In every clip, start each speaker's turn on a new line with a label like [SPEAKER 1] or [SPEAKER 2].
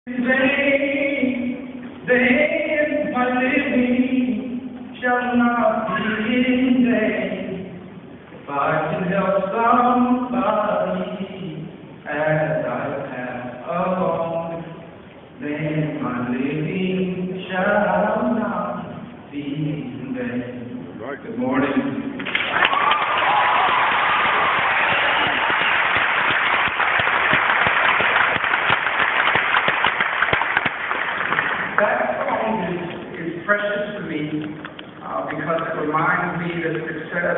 [SPEAKER 1] Then my living shall not be in vain. If I can help somebody as I pass along, then my living shall not be in vain.
[SPEAKER 2] Right.
[SPEAKER 1] Good morning. That song is precious to me because it reminds me that success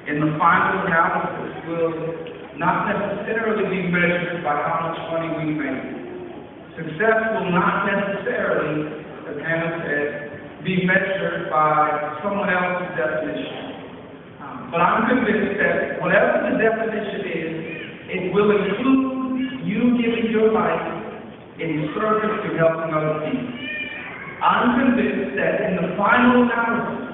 [SPEAKER 1] in the final analysis will not necessarily be measured by how much money we make. Success will not necessarily, as Hannah said, be measured by someone else's definition. But I'm convinced that whatever the definition is, it will include you giving your life in service to helping other people. I'm convinced that in the final analysis,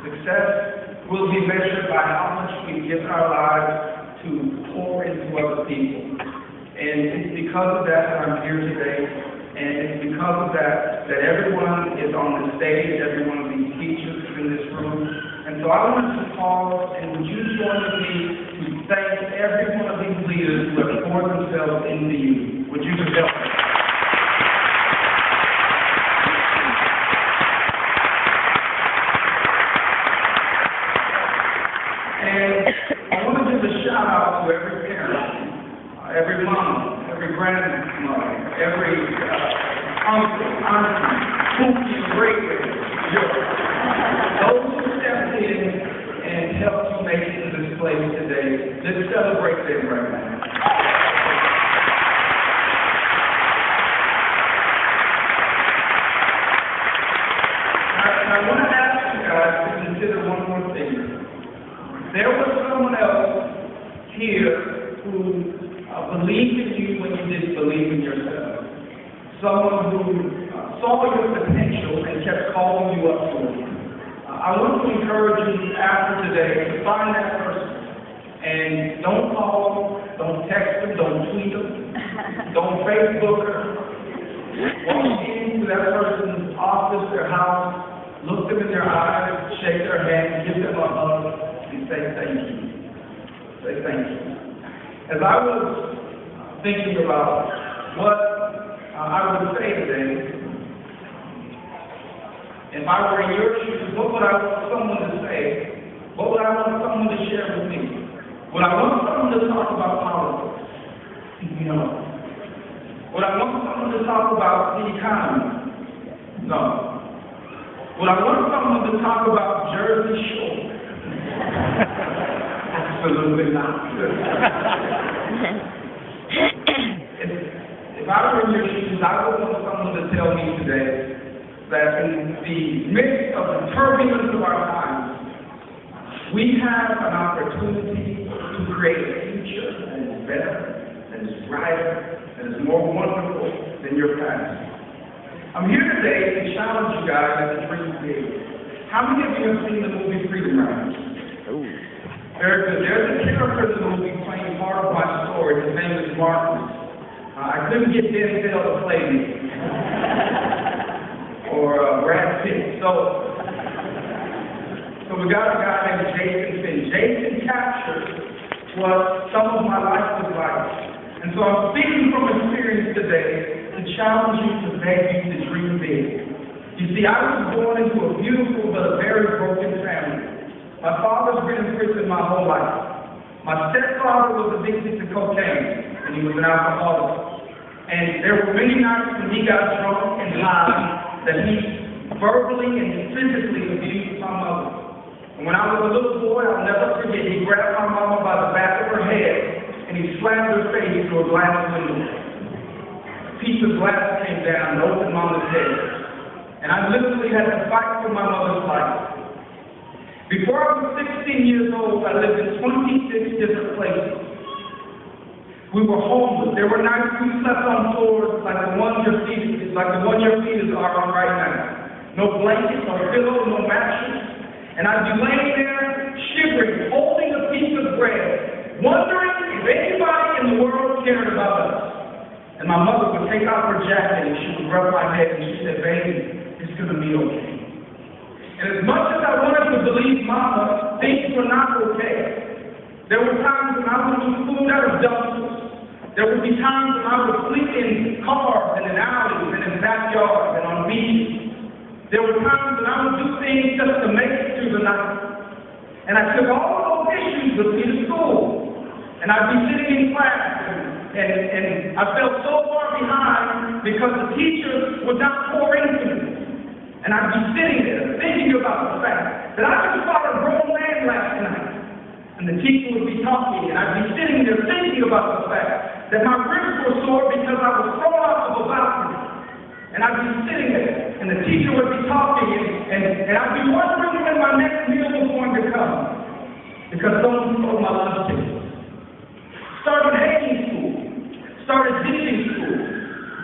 [SPEAKER 1] success will be measured by how much we give our lives to pour into other people. And it's because of that that I'm here today, and it's because of that that everyone is on the stage, every one of these teachers is in this room. And so I want to pause, and would you join with me to thank every one of these leaders who have poured themselves into you? Would you just help me? I want to give a shout out to every parent, every mom, every grandmother, every uncle, auntie, auntie, great-grandmother. Those who stepped in and helped you make it to this place today, let's celebrate them right now. I want to ask you guys to consider one more thing. There was someone else here who believed in you when you didn't believe in yourself. Someone who saw your potential and kept calling you up to it. I want to encourage you after today to find that person. And don't call them, don't text them, don't tweet them, don't Facebook her. Walk into that person's office, their house, look them in their eyes, shake their hand, give them a hug, and say thank you. Say thank you. As I was thinking about what I would say today, if I were in your shoes, what would I want someone to say? What would I want someone to share with me? Would I want someone to talk about politics? No. Would I want someone to talk about the economy? No. Would I want someone to talk about Jersey Shore? Absolutely not. If I were in your shoes, I would want someone to tell me today that in the midst of the turbulence of our times, we have an opportunity to create a future that is better, that is brighter, that is more wonderful than your past. I'm here today to challenge you guys to dream big. How many of you have seen the movie Freedom Riders? Very good. There's a character in the movie playing part of my story. His name is Marcus. I couldn't get Denzel to play me. Or Brad Pitt. So we got a guy named Jason Finn. Jason captured what some of my life was like. And so I'm speaking from experience today to challenge you, to beg you to dream big. You see, I was born into a beautiful but a very broken family. My father's been in prison my whole life. My stepfather was addicted to cocaine, and he was an alcoholic. And there were many nights when he got drunk and high that he verbally and physically abused my mother. And when I was a little boy, I'll never forget, he grabbed my mama by the back of her head, and he slammed her face through a glass window. A piece of glass came down and opened Mama's head. And I literally had to fight for my mother's life. Before I was 16 years old, I lived in 26 different places. We were homeless. There were nights we slept on floors like the one your feet are on right now. No blankets, no pillow, no mattress. And I'd be laying there, shivering, holding a piece of bread, wondering if anybody in the world cared about us. And my mother would take out her jacket and she would rub my head and she said, baby, it's going to be okay. And as much as I wanted to believe Mama, things were not okay. There were times when I would eat food out of dumpsters. There would be times when I would sleep in cars and in alleys and in backyards and on beaches. There were times when I would do things just to make it through the night. And I took all those issues with me to school. And I'd be sitting in class and I felt so far behind because the teacher would not pour into me. And I'd be sitting there thinking about the fact that I just fought a grown man last night. And the teacher would be talking, and I'd be sitting there thinking about the fact that my ribs were sore because I was thrown off of a balcony. And I'd be sitting there, and the teacher would be talking, and I'd be wondering when my next meal was going to come. Because someone stole my lunch ticket. Started hating school. Started ditching school.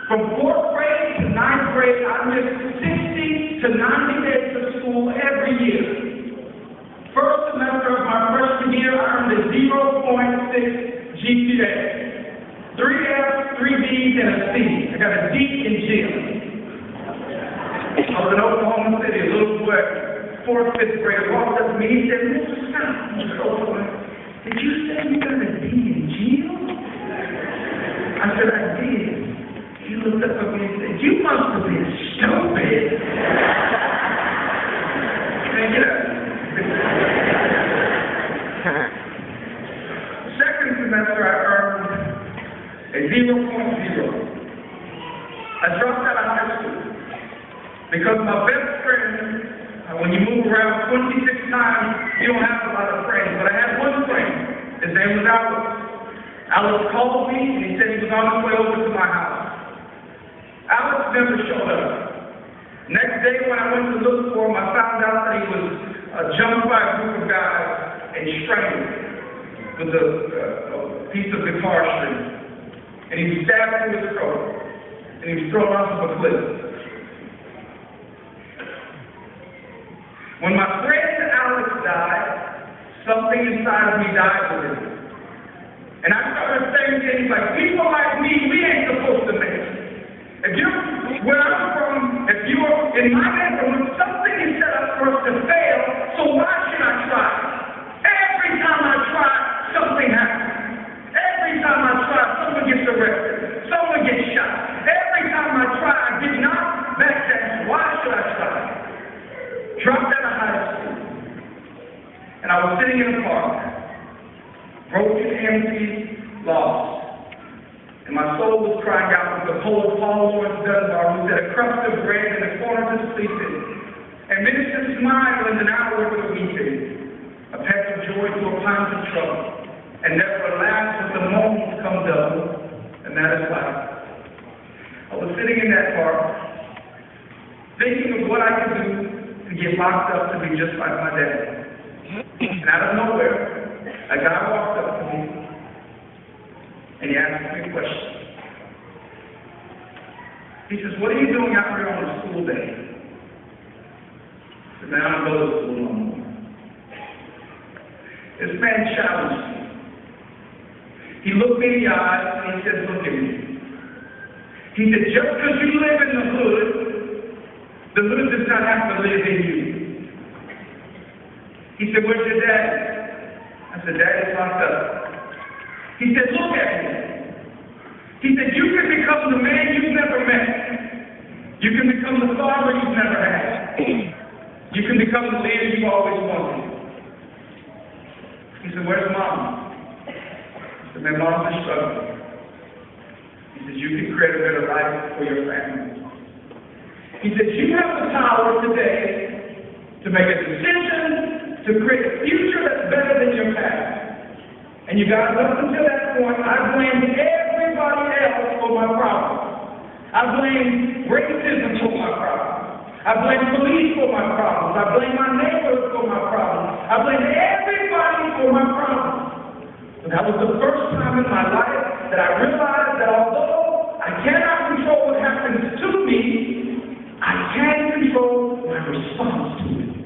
[SPEAKER 1] From 4th grade to 9th grade, I missed 60 to 90 days of school every year. First semester of my freshman year, I earned a 0.6 GPA. 3 F's, 3 B's, and a C. I got a D in gym. I was in Oklahoma City, a little boy, 4th, 5th grade, walked up to me, he said, Mr. Scott, did you say you got a D in gym? I said, I did. He looked up at me and said, you must have been stupid. Man, get up. Second semester, I earned a 0.0. I dropped out of high school because my best friend, when you move around 26 times, you don't have a lot of friends, but I had one friend. His name was Alex. Alex called me and he said he was on his way over to my house. Alex never showed up. Next day when I went to look for him, I found out that he was jumped by a group of guys and strangled with a piece of guitar string. And he was stabbed through his throat. And he was thrown off of a cliff. When my friend Alex died, something inside of me died with him. And I started saying things like, people like me, we ain't supposed to make it. Where I'm from, if you're in my neighborhood, something is set up for us to fail, so why should I try? Every time I try, something happens. Every time I try, someone gets arrested. Someone gets shot. Every time I try, I get knocked back down. Why should I try? Dropped out of high school. And I was sitting in a park. Broken, empty, lost. And my soul was crying out with the poet Paul Laurence Dunbar, who said, a crust of bread in the corner to sleep in. And ministers smile in an hour of weeping. A peck of joy to a pound of trouble. And never alas, but the moments come double. And that is life. I was sitting in that park, thinking of what I could do to get locked up to be just like my dad. And out of nowhere, a guy walked up to me, and he asked me a question. He says, what are you doing out here on a school day? I said, man, I don't go to school no more. This man challenged me. He looked me in the eyes, and he said, look at me. He said, just because you live in the hood does not have to live in you. He said, where's your dad? I said, Daddy's locked up. He said, look at me. He said, you can become the man you've never met. You can become the father you've never had. You can become the leader you've always wanted. He said, where's Mom? I said, man, Mom's is struggling. He said, you can create a better life for your family. He said, you have the power today to make a decision to create a future that's better than your past. And you guys, up until that point, I blamed everybody else for my problems. I blamed racism for my problems. I blamed police for my problems. I blamed my neighbors for my problems. I blamed everybody for my problems. But that was the first time in my life that I realized that although I cannot control what happens to me, I can control my response to it.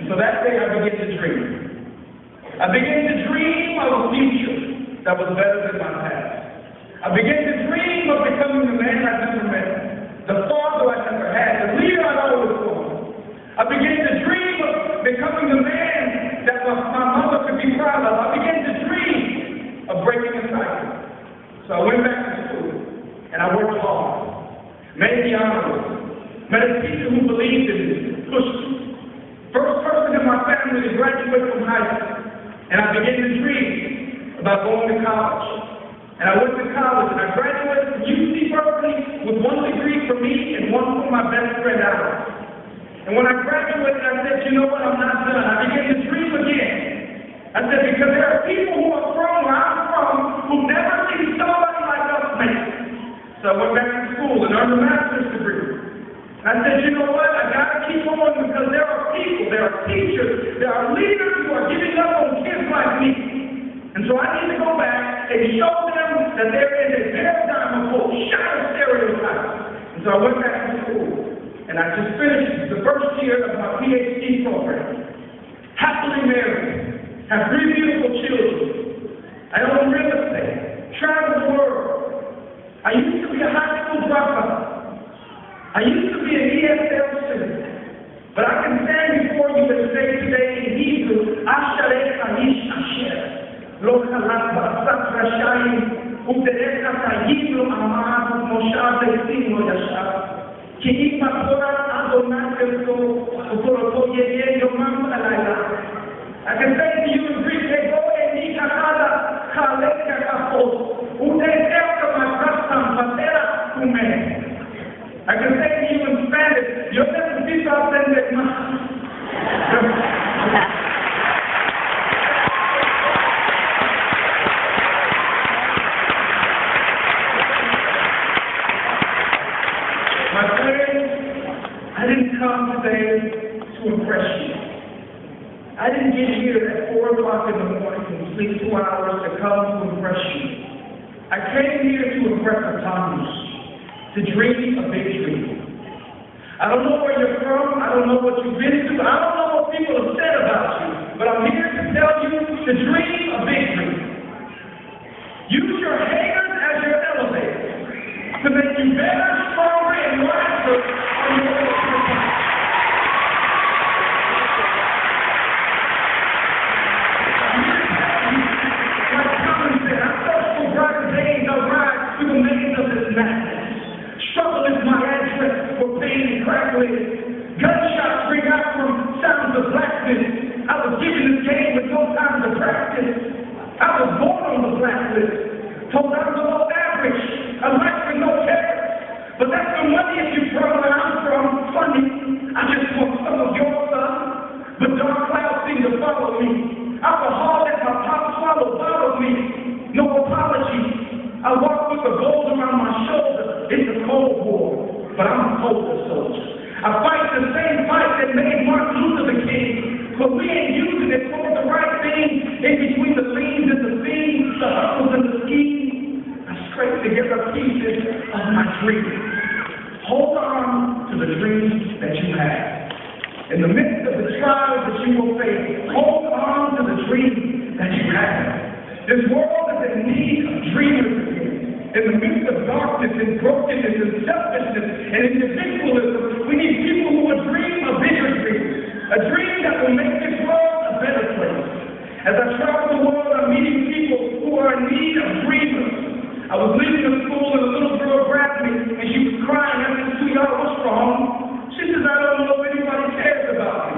[SPEAKER 1] And so that day I began to dream. I began to dream of a future that was better than my past. I began to dream of becoming the man I'd never met, the father I never had, the leader I'd always wanted. I began to dream of becoming the man that my mother could be proud of. I began to dream of breaking a cycle. So I went back to school, and I worked hard, made the honors, met a teacher who believed in me, pushed me. First person in my family to graduate from high school, and I began to dream about going to college. And I went to college, and I graduated from UC Berkeley with one degree for me and one for my best friend, Alex. And when I graduated, I said, you know what, I'm not done. I began to dream again. I said, because there are people who are from where I'm from who never seen somebody like us make it. So I went back to school and earned a master's degree. I said, you know what, I got to keep on because there are people, there are teachers, there are leaders who are giving up on kids like me. And so I need to go back and show them that there is a paradigm of hope, shadow stereotypes. And so I went back to school, and I just finished the first year of my PhD program. Happily married, have 3 beautiful children. I own real estate, travel the world. I used to be a high school dropout. I used to be an ESL student. But I can stand before you and say today in Hebrew, Ashereh Hanish Asher. Lo Chalat Basat Rashayim, Utereka Tayim Lo Amar, Moshav Lesim Lo Yashav. Ki Ima Torah Adonai Keso, Ukoroto Yeye Yomam Alayla. I can say to you in Greek, Ego Eni Kakala, Kaleka Kapos, Utereka Makrasam, Patera Kume. I can say to you in Spanish, yo necesito aprender más. My friends, I didn't come today to impress you. I didn't get here at 4 o'clock in the morning and sleep 2 hours to come to impress you. I came here to impress the Thomas. To dream a big dream. I don't know where you're from, I don't know what you've been through, I don't know what people have said about you, but I'm here to tell you to dream a big dream. Use your haters as your elevators to make you better, stronger, and wiser on your way to the top. Like Common said, I search for brighter days, I'll rise through the maze of this madness. Struggle is my address for pain and crackling. Gunshots ring out from sounds of blackness. I was given this game with no time to practice. I was born on the blacklist. Told I was below average. A life with no terror. But that's the money if you're from where I'm from. Funny. I just want some of your stuff. But dark clouds seem to follow me. Alcohol that my pop swallowed bothered me. No apology. I walk with the gold around my shoulder. It's a Cold War, but I'm a colder soldier. I fight the same fight that made Martin Luther the king, but we ain't using it for the right thing. In between the leans and the fiends, the hustles and the schemes, I scrape together pieces of my dream. Hold on to the dreams that you have. In the midst of the trials that you will face, hold on to the dreams that you have. This world is in need of dreamers again. In the midst of darkness and brokenness and selfishness and individualism, we need people who will dream a bigger dream. A dream that will make this world a better place. As I travel the world, I'm meeting people who are in need of dreamers. I was leaving the school and a little girl grabbed me and she was crying. I said, sweetheart, what's wrong? She says, I don't know if anybody cares about me.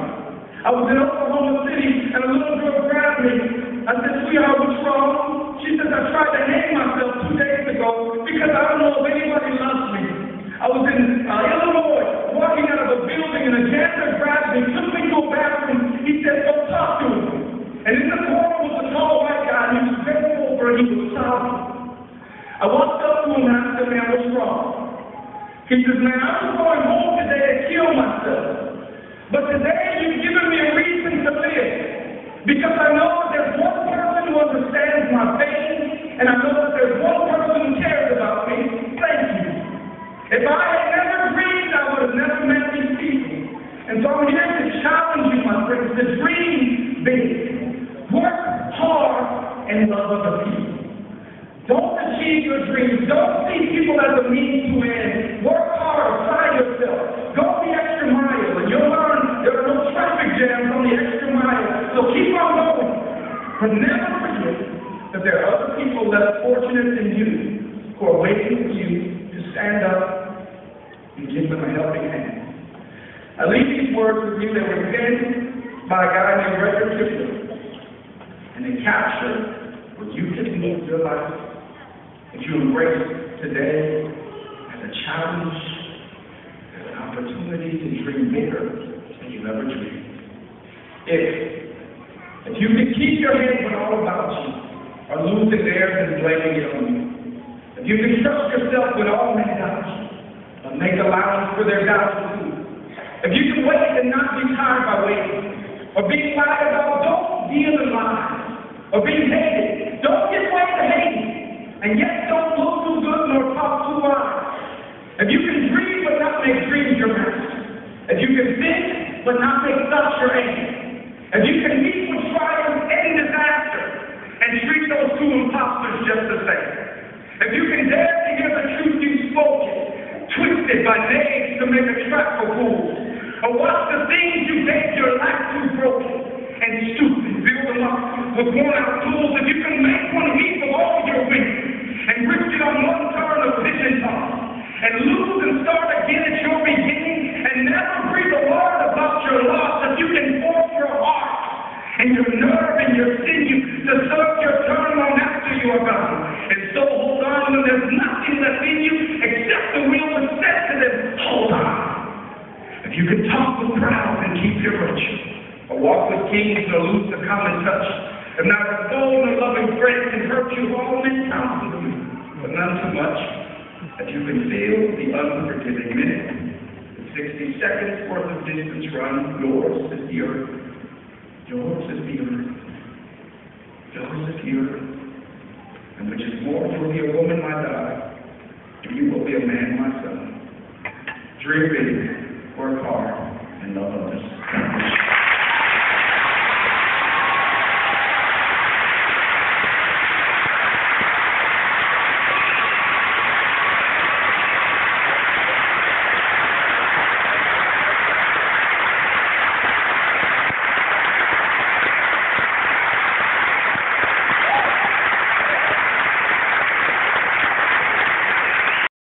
[SPEAKER 1] I was in Oklahoma City and a little girl grabbed me. I said, sweetheart, what's wrong? She says, I tried to hang myself 2 days ago because I don't know if anybody loves me. I was in Illinois, walking out of a building, and a janitor grabbed me, took me to a bathroom. He said, go talk to him. And in the corner was a tall white guy, and he was bent over, and he was sobbing. I walked up to him, and I said, man, what's wrong? He says, man, I was going home today to kill myself. But today, you've given me a reason to live. Because I know that there's one person who understands my pain, and I know that there's one person who cares about me. Thank you. If I had never dreamed, I would have never met these people. And so I'm here to challenge you, my friends, to dream big. Work hard and love other people. Don't achieve your dreams as a means to end. Work hard, apply yourself. Go the extra mile, and you'll learn there are no traffic jams on the extra mile. So keep on going. But never forget that there are other people less fortunate than you who are waiting for you to stand up and give them a helping hand. I leave these words with you that were penned by a guy named Reverend Kipling, and they capture what you can do in your life if you embrace today as a challenge, as an opportunity to dream bigger than you've ever dreamed. If you can keep your head when all about you are losing theirs and blaming it on you, if you can trust yourself when all men doubt you, but make allowance for their doubts too, if you can wait and not be tired by waiting, or being lied about, don't deal in lies, or being hated, don't give way to hate, and yet don't look too good nor talk too wise. If you can dream but not make dreams your master, if you can think but not make thoughts your aim, if you can meet with triumph and disaster and treat those two imposters just the same, if you can dare to hear the truth you've spoken, twisted by knaves to make a trap for fools, or watch the things you made your life too broken and stupid, build them up with worn-out tools, if you can make one heap of all your wings and risk it on one turn of vision time, and lose and start again at your beginning, and never breathe a word about your loss, if you can force your heart and your nerve and your sinew to serve your turn long after you are gone, and so hold on when there's nothing left in you except the will that says to them, hold on. If you can talk with crowds and keep your virtue, or walk with kings or lose the common touch, if neither soul nor loving friend can hurt you, all men counsel you, but none too much. If you can feel the unforgiving minute, the 60 seconds worth of distance run, yours is the earth. Yours is the earth. Yours is the earth. And which is more, you will be a woman, my daughter, and you will be a man, my son. Dream big, work hard, and love others.